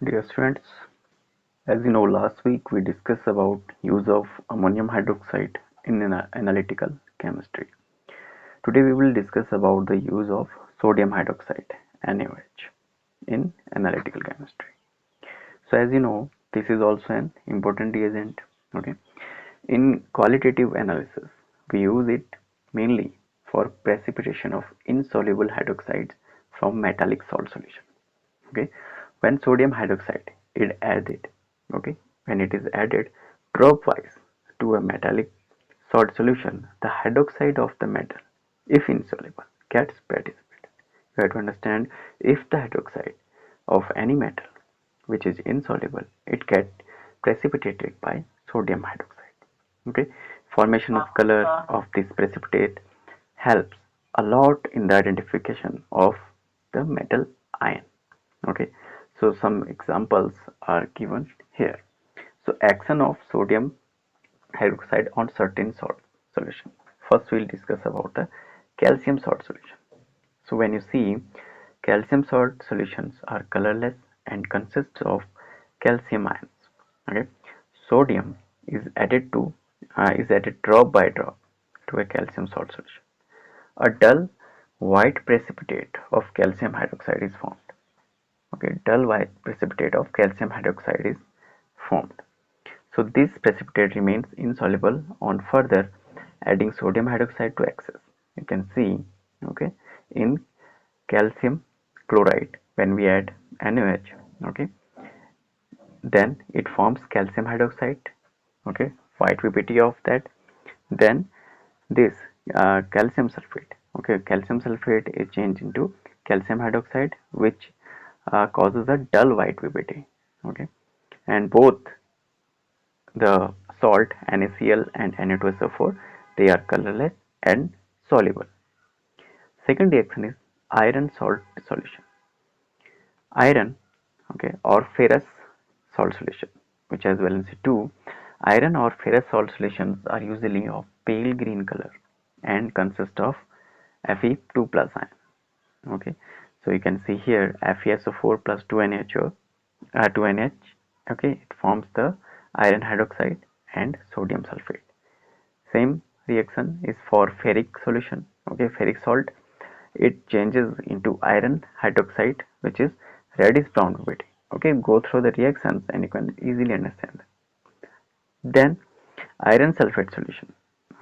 Dear students, as you know, last week we discussed about use of ammonium hydroxide in analytical chemistry. Today we will discuss about the use of sodium hydroxide (NaOH) in analytical chemistry. So as you know, this is also an important reagent. Okay, in qualitative analysis, we use it mainly for precipitation of insoluble hydroxides from metallic salt solution. Okay, when sodium hydroxide is added, okay, when it is added dropwise to a metallic salt solution, the hydroxide of the metal, if insoluble, gets precipitated. You have to understand, if the hydroxide of any metal which is insoluble, it gets precipitated by sodium hydroxide. Okay, formation of color of this precipitate helps a lot in the identification of the metal ion. Okay, so some examples are given here. So action of sodium hydroxide on certain salt solution. First we'll discuss about the calcium salt solution. So when you see, calcium salt solutions are colorless and consist of calcium ions. Okay, sodium is added drop by drop to a calcium salt solution. A dull white precipitate of calcium hydroxide is formed. Okay, dull white precipitate of calcium hydroxide is formed. So this precipitate remains insoluble on further adding sodium hydroxide to excess. You can see, okay, in calcium chloride, when we add NaOH, okay, then it forms calcium hydroxide, okay, white PPT of that. Then this calcium sulfate, okay, calcium sulfate is changed into calcium hydroxide, which causes a dull white PPT, okay, and both the salt NaCl and Na2SO4, they are colorless and soluble. Second reaction is iron salt solution. Iron, okay, or ferrous salt solution, which has valency 2. Iron or ferrous salt solutions are usually of pale green color and consist of Fe2 plus ion. Okay, so you can see here FeSO4 plus 2NHO, 2NH. Okay, it forms the iron hydroxide and sodium sulfate. Same reaction is for ferric solution. Okay, ferric salt, it changes into iron hydroxide, which is reddish brown PPT. Okay, go through the reactions and you can easily understand. Then iron sulfate solution.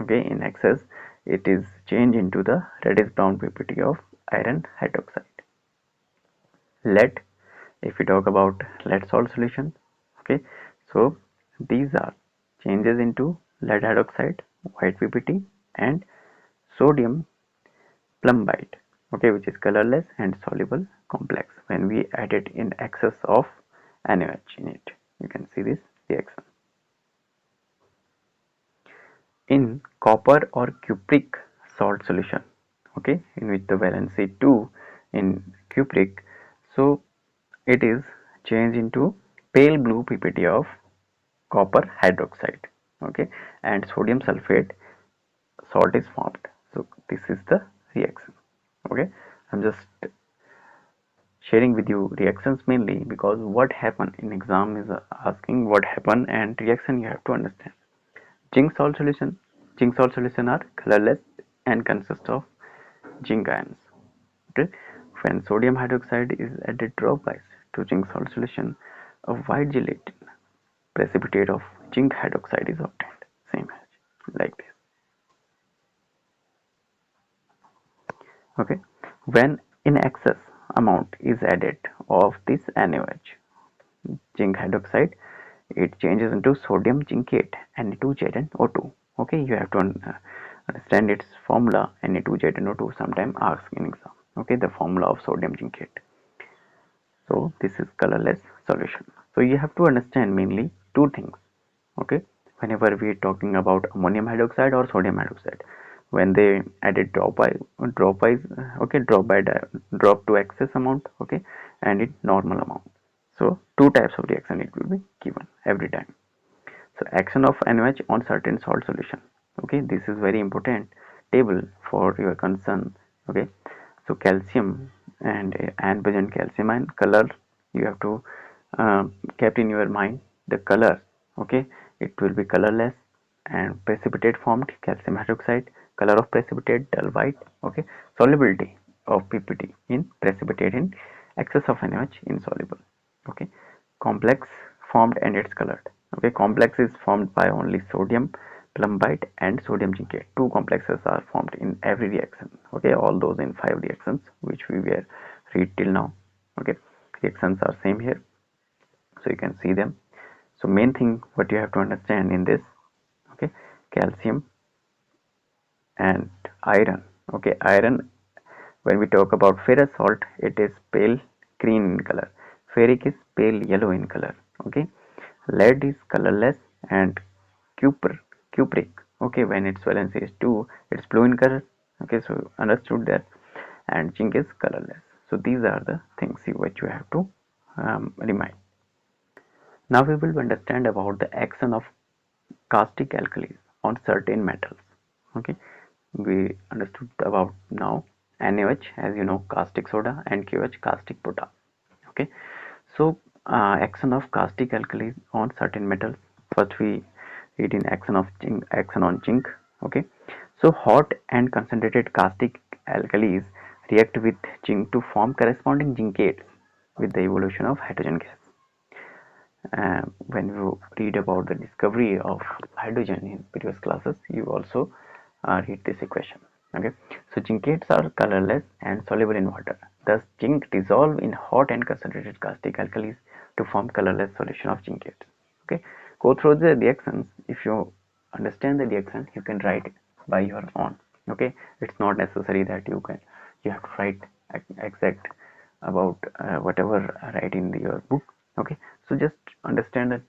Okay, in excess, it is changed into the reddish brown PPT of iron hydroxide. Lead, if we talk about lead salt solution, okay, so these are changes into lead hydroxide, white PPT, and sodium plumbite, okay, which is colorless and soluble complex when we add it in excess of NaOH in it. You can see this reaction. In copper or cupric salt solution, okay, in which the valency 2 in cupric, so it is changed into pale blue PPT of copper hydroxide, okay, and sodium sulfate salt is formed. So this is the reaction. Okay, I'm just sharing with you reactions mainly because what happened in exam is asking what happened, and reaction you have to understand. Zinc salt solution are colorless and consist of zinc ions. Okay, when sodium hydroxide is added dropwise to zinc salt solution, a white gelatin precipitate of zinc hydroxide is obtained. Same as like this. Okay, when in excess amount is added of this NaOH, zinc hydroxide, it changes into sodium zincate Na2ZnO2. Okay, you have to understand its formula Na2ZnO2, sometime asked in exam. Okay, the formula of sodium zincate. So this is colorless solution. So you have to understand mainly two things. Okay, whenever we are talking about ammonium hydroxide or sodium hydroxide, when they added dropwise, okay, drop to excess amount, okay, and in normal amount. So two types of reaction it will be given every time. So action of NaOH on certain salt solution. Okay, this is very important table for your concern. Okay, so calcium and present calcium ion color, you have to kept in your mind the color. Okay, it will be colorless and precipitate formed calcium hydroxide, color of precipitate dull white. Okay, solubility of ppt in precipitate in excess of NaOH insoluble. Okay, complex formed and it's colored. Okay, complex is formed by only sodium plumbite and sodium zincate. Two complexes are formed in every reaction. Okay, all those in 5 reactions which we were read till now. Okay, reactions are same here, so you can see them. So main thing what you have to understand in this, okay, calcium and iron. Okay, iron, when we talk about ferrous salt, it is pale green in color, ferric is pale yellow in color. Okay, lead is colorless, and cupric, okay, when its valency is 2, it's blue in color. Okay, so understood that. And zinc is colorless. So these are the things which you have to remind. Now we will understand about the action of caustic alkalis on certain metals. Okay, we understood about now NaOH, as you know, caustic soda, and KOH, caustic potash. Okay, so action of caustic alkalis on certain metals. First we read in action of zinc, action on zinc. Okay, so hot and concentrated caustic alkalis react with zinc to form corresponding zincates with the evolution of hydrogen gas. When you read about the discovery of hydrogen in previous classes, you also read this equation. Okay, so zincates are colorless and soluble in water. Thus, zinc dissolve in hot and concentrated caustic alkalis to form colorless solution of zincates. Okay, go through the reactions. If you understand the reaction, you can write by your own. Okay, it's not necessary that you have to write exact about whatever write in your book. Okay, so just understand that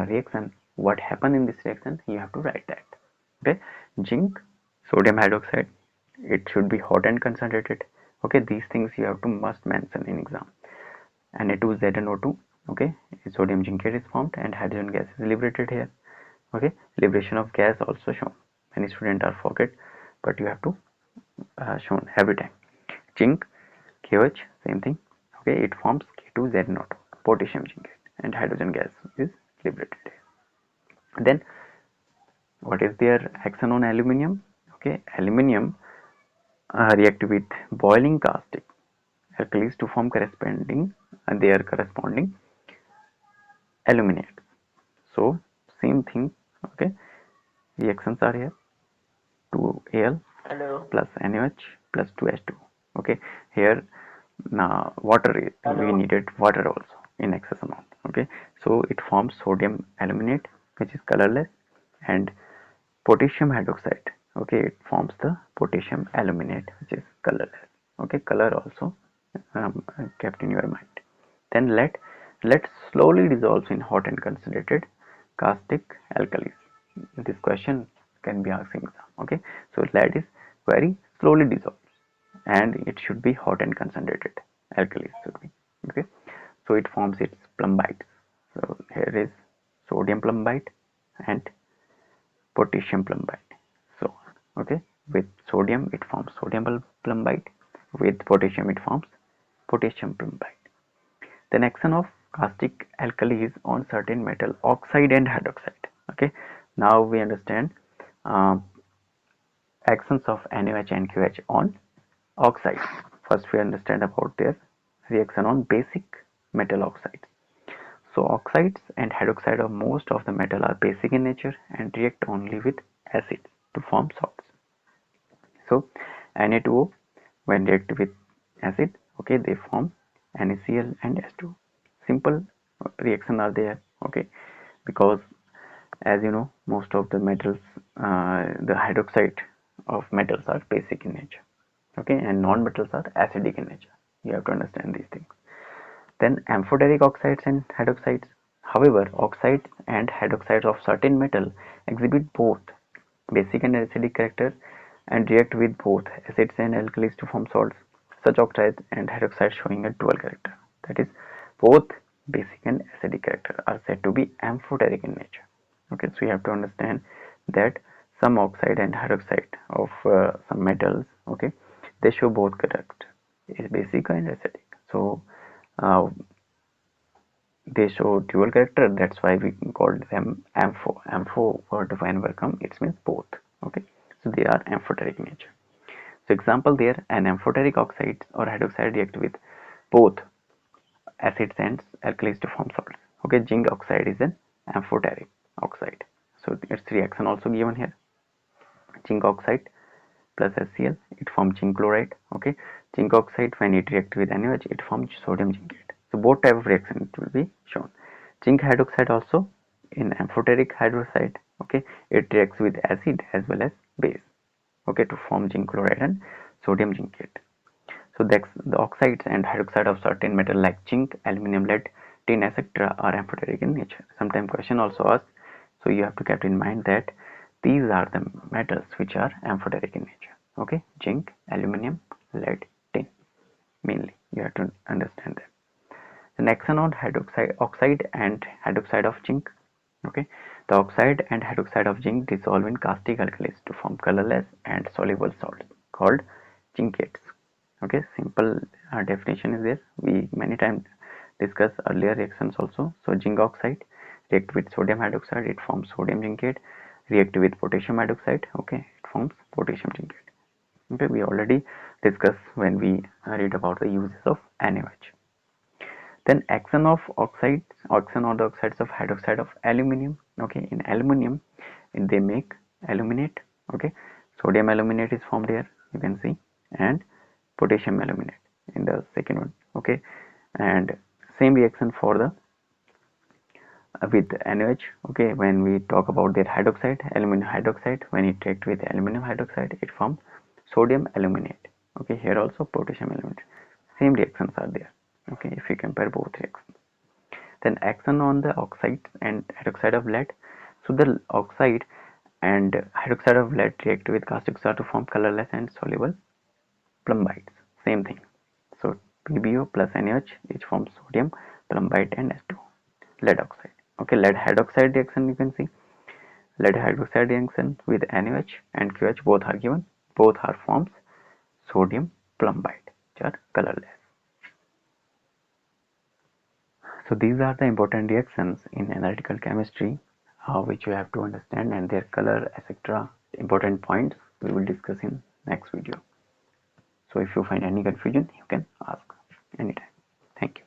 reaction, what happened in this reaction, you have to write that. Okay, zinc, sodium hydroxide, it should be hot and concentrated. Okay, these things you have to must mention in exam. Na2ZnO2, okay, sodium zincate is formed and hydrogen gas is liberated here. Okay, liberation of gas also shown. Many students are forget, but you have to shown every time. Zinc, KOH, same thing. Okay, it forms K2ZnO2, potassium zincate, and hydrogen gas is liberated here. Then what is their action on aluminium? Okay, aluminium react with boiling caustic alkalis to form corresponding their corresponding aluminate. So same thing. Okay, reactions are here: 2Al plus NaOH plus 2H2. Okay, here now water, we needed water also in excess amount. Okay, so it forms sodium aluminate, which is colorless, and potassium hydroxide. Okay, it forms the potassium aluminate, which is colorless. Okay, color also kept in your mind. Then let slowly dissolves in hot and concentrated caustic alkalis. This question can be asked in exam. Okay, so lead is very slowly dissolves and it should be hot and concentrated alkalis should be. Okay, so it forms its plumbite. So here is sodium plumbite and potassium plumbite. So okay, with sodium it forms sodium plumbite, with potassium it forms potassium plumbite. Then action of caustic alkalis on certain metal oxide and hydroxide. Okay, now we understand uh, actions of NaOH and QH on oxides. First we understand about their reaction on basic metal oxides. So oxides and hydroxide of most of the metal are basic in nature and react only with acids to form salts. So Na2O, when react with acid, okay, they form NaCl and H2. Simple reaction are there. Okay, because as you know, most of the metals, the hydroxide of metals are basic in nature. Okay, and non-metals are acidic in nature. You have to understand these things. Then amphoteric oxides and hydroxides. However, oxides and hydroxides of certain metal exhibit both basic and acidic character and react with both acids and alkalis to form salts. Such oxides and hydroxides showing a dual character, that is, both basic and acidic character, are said to be amphoteric in nature. Okay, so you have to understand that some oxide and hydroxide of some metals, okay, they show both character, is basic and acidic. So they show dual character, that's why we called them ampho. Ampho word whenever come, it means both. Okay, so they are amphoteric nature. So example there, an amphoteric oxide or hydroxide react with both acids and alkalis to form salts. Okay, zinc oxide is an amphoteric oxide. So its reaction also given here. Zinc oxide plus HCl, it forms zinc chloride. Okay, zinc oxide when it reacts with NaOH, it forms sodium zincate. So both type of reaction it will be shown. Zinc hydroxide also in amphoteric hydroxide. Okay, it reacts with acid as well as base. Okay, to form zinc chloride and sodium zincate. So the oxides and hydroxide of certain metal like zinc, aluminum, lead, tin, etc. are amphoteric in nature. Sometimes question also asked, so you have to keep in mind that these are the metals which are amphoteric in nature. Okay, zinc, aluminum, lead, tin, mainly you have to understand that. The next one on hydroxide, oxide and hydroxide of zinc. Okay, the oxide and hydroxide of zinc dissolve in caustic alkalis to form colorless and soluble salts called zincates. Okay, simple definition is there. We many times discuss earlier reactions also. So zinc oxide react with sodium hydroxide, it forms sodium zincate. React with potassium hydroxide, okay, it forms potassium zincate. Okay, we already discussed when we read about the uses of NaOH. Then action of oxides, action on the oxides of hydroxide of aluminum. Okay, in aluminum they make aluminate. Okay, sodium aluminate is formed here, you can see, and potassium aluminate in the second one. Okay, and same reaction for the with NaOH. Okay, when we talk about their hydroxide, aluminum hydroxide, when it react with aluminum hydroxide, it forms sodium aluminate. Okay, here also potassium aluminate. Same reactions are there. Okay, if you compare both reactions. Then action on the oxides and hydroxide of lead. So the oxide and hydroxide of lead react with caustic soda to form colorless and soluble plumbides. Same thing. So PbO plus NaOH, which forms sodium plumbide and H2O. Lead oxide. Okay, lead hydroxide reaction, you can see. Lead hydroxide reaction with NaOH and QH both are given. Both are forms sodium plumbide, which are colorless. So these are the important reactions in analytical chemistry which you have to understand, and their color, etc. important points we will discuss in next video. So if you find any confusion, you can ask anytime. Thank you.